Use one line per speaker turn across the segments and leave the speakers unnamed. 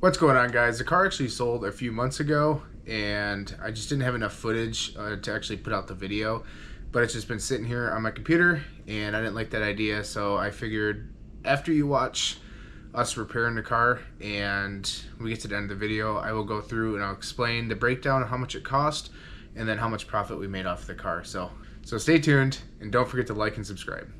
What's going on, guys? The car actually sold a few months ago and I just didn't have enough footage to actually put out the video, but it's just been sitting here on my computer and I didn't like that idea, so I figured after you watch us repairing the car and we get to the end of the video, I will go through and I'll explain the breakdown of how much it cost and then how much profit we made off the car. So stay tuned and don't forget to like and subscribe.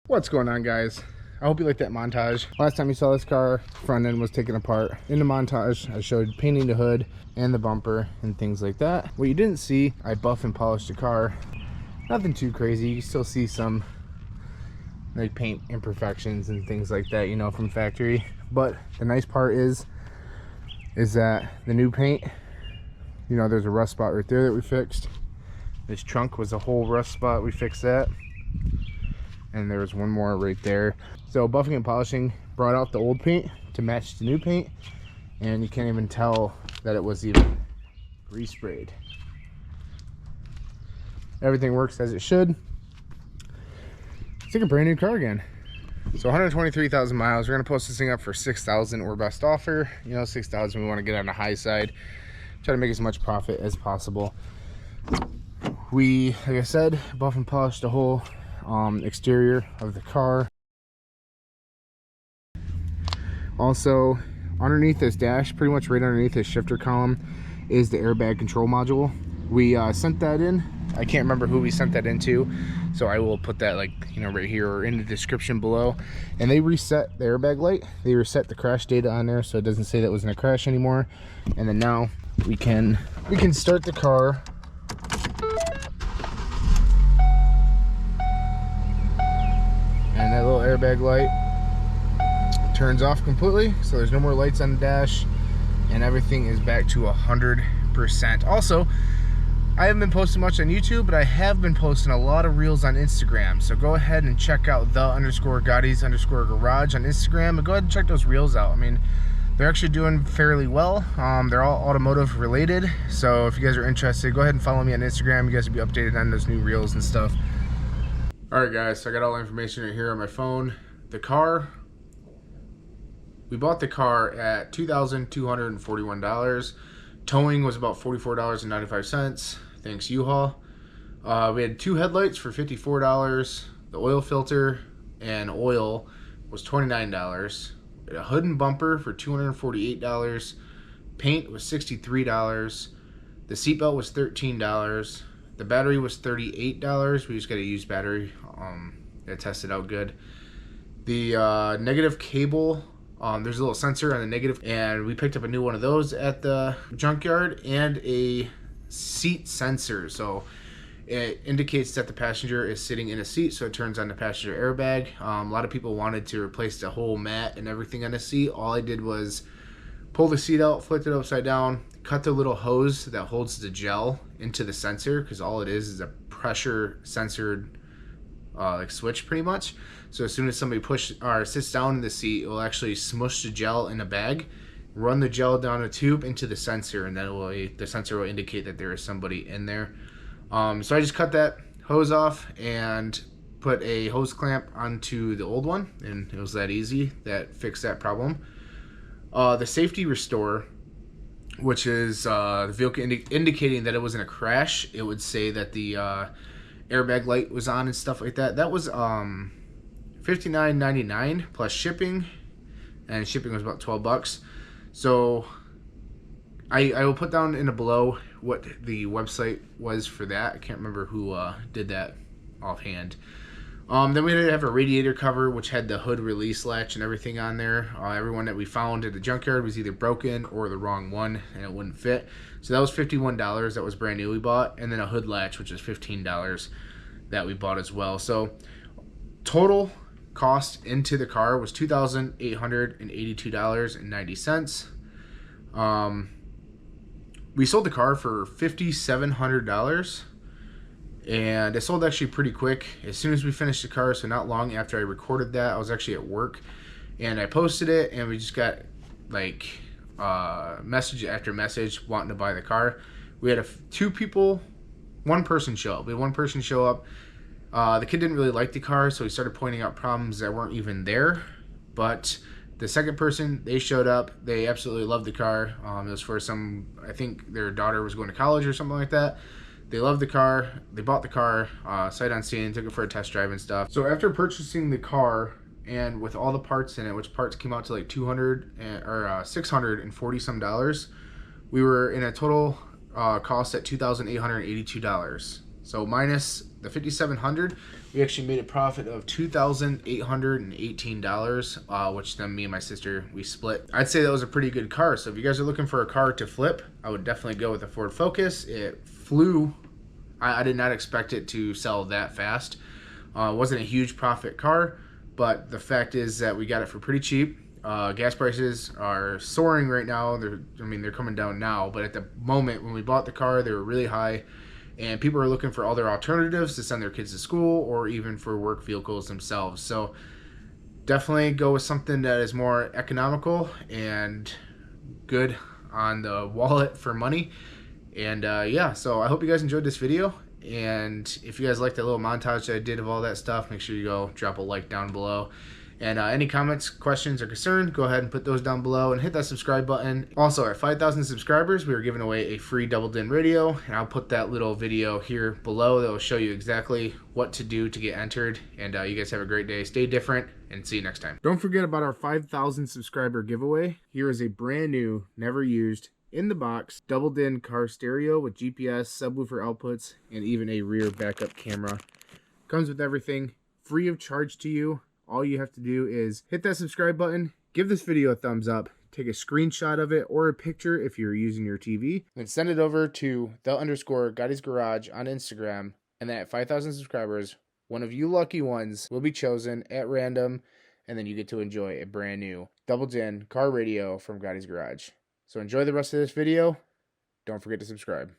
What's going on, guys? I hope you like that montage. Last time you saw this car, front end was taken apart. In the montage, I showed painting the hood and the bumper and things like that. What you didn't see, I buff and polished the car. Nothing too crazy. You still see some like paint imperfections and things like that, you know, from factory. But the nice part is that the new paint, you know, there's a rust spot right there that we fixed. This trunk was a whole rust spot. We fixed that. And there was one more right there. So buffing and polishing brought out the old paint to match the new paint, and you can't even tell that it was even resprayed. Everything works as it should. It's like a brand new car again. So 123,000 miles. We're gonna post this thing up for 6,000 or best offer. You know, 6,000 we want to get on the high side. Try to make as much profit as possible. We, like I said, buff and polished the whole exterior of the car. Also, underneath this dash, pretty much right underneath this shifter column, is the airbag control module. We sent that in. I can't remember who we sent that into, so I will put that, like, you know, right here or in the description below. And they reset the airbag light. They reset the crash data on there, so it doesn't say that it was in a crash anymore. And then now we can start the car. And that little airbag light turns off completely, so there's no more lights on the dash, and everything is back to 100%. Also, I haven't been posting much on YouTube, but I have been posting a lot of reels on Instagram, so go ahead and check out the_Gottis_garage on Instagram, and go ahead and check those reels out. I mean, they're actually doing fairly well. They're all automotive related, so if you guys are interested, go ahead and follow me on Instagram. You guys will be updated on those new reels and stuff. Alright, guys, so I got all the information right here on my phone. The car, we bought the car at $2,241. Towing was about $44.95. Thanks, U-Haul. We had two headlights for $54. The oil filter and oil was $29. We had a hood and bumper for $248. Paint was $63. The seatbelt was $13. The battery was $38. We just got a used battery. It tested out good. The negative cable, there's a little sensor on the negative, and we picked up a new one of those at the junkyard, and a seat sensor. So it indicates that the passenger is sitting in a seat, so it turns on the passenger airbag. A lot of people wanted to replace the whole mat and everything on the seat. All I did was pull the seat out, flip it upside down, cut the little hose that holds the gel into the sensor, because all it is a pressure censored like switch pretty much. So as soon as somebody sits down in the seat, it will actually smush the gel in a bag, run the gel down a tube into the sensor, and then the sensor will indicate that there is somebody in there. So I just cut that hose off and put a hose clamp onto the old one, and it was that easy. That fixed that problem. The safety restore, which is the vehicle indicating that it was in a crash, it would say that the airbag light was on and stuff like that. That was $59.99 plus shipping, and shipping was about $12. So I will put down in a below what the website was for that. I can't remember who did that offhand. Then we had to have a radiator cover, which had the hood release latch and everything on there. Everyone that we found at the junkyard was either broken or the wrong one, and it wouldn't fit. So that was $51. That was brand new we bought. And then a hood latch, which is $15 that we bought as well. So total cost into the car was $2,882.90. We sold the car for $5,700. And it sold actually pretty quick as soon as we finished the car. So not long after I recorded that, I was actually at work and I posted it, and we just got like message after message wanting to buy the car. We had one person show up. We had one person show up. The kid didn't really like the car, so he started pointing out problems that weren't even there. But the second person, they showed up. They absolutely loved the car. It was for I think their daughter was going to college or something like that. They loved the car. They bought the car sight unseen, took it for a test drive and stuff. So after purchasing the car and with all the parts in it, which parts came out to like $640 some dollars, we were in a total cost at $2,882. So minus the $5,700, we actually made a profit of $2,818, which then me and my sister, we split. I'd say that was a pretty good car. So if you guys are looking for a car to flip, I would definitely go with the Ford Focus. It flew. I did not expect it to sell that fast. It wasn't a huge profit car, but the fact is that we got it for pretty cheap. Gas prices are soaring right now. They're coming down now, but at the moment when we bought the car, they were really high. And people are looking for other alternatives to send their kids to school or even for work vehicles themselves. So definitely go with something that is more economical and good on the wallet for money. And yeah, so I hope you guys enjoyed this video. And if you guys like that little montage that I did of all that stuff, make sure you go drop a like down below. And any comments, questions, or concerns, go ahead and put those down below and hit that subscribe button. Also, at 5,000 subscribers, we are giving away a free double din radio, and I'll put that little video here below that will show you exactly what to do to get entered. And you guys have a great day. Stay different, and see you next time. Don't forget about our 5,000 subscriber giveaway. Here is a brand new, never used, in the box, double din car stereo with GPS, subwoofer outputs, and even a rear backup camera. Comes with everything, free of charge to you. All you have to do is hit that subscribe button, give this video a thumbs up, take a screenshot of it or a picture if you're using your TV, and send it over to _Gotti's Garage on Instagram. And then at 5,000 subscribers, one of you lucky ones will be chosen at random, and then you get to enjoy a brand new double din car radio from Gotti's Garage. So enjoy the rest of this video. Don't forget to subscribe.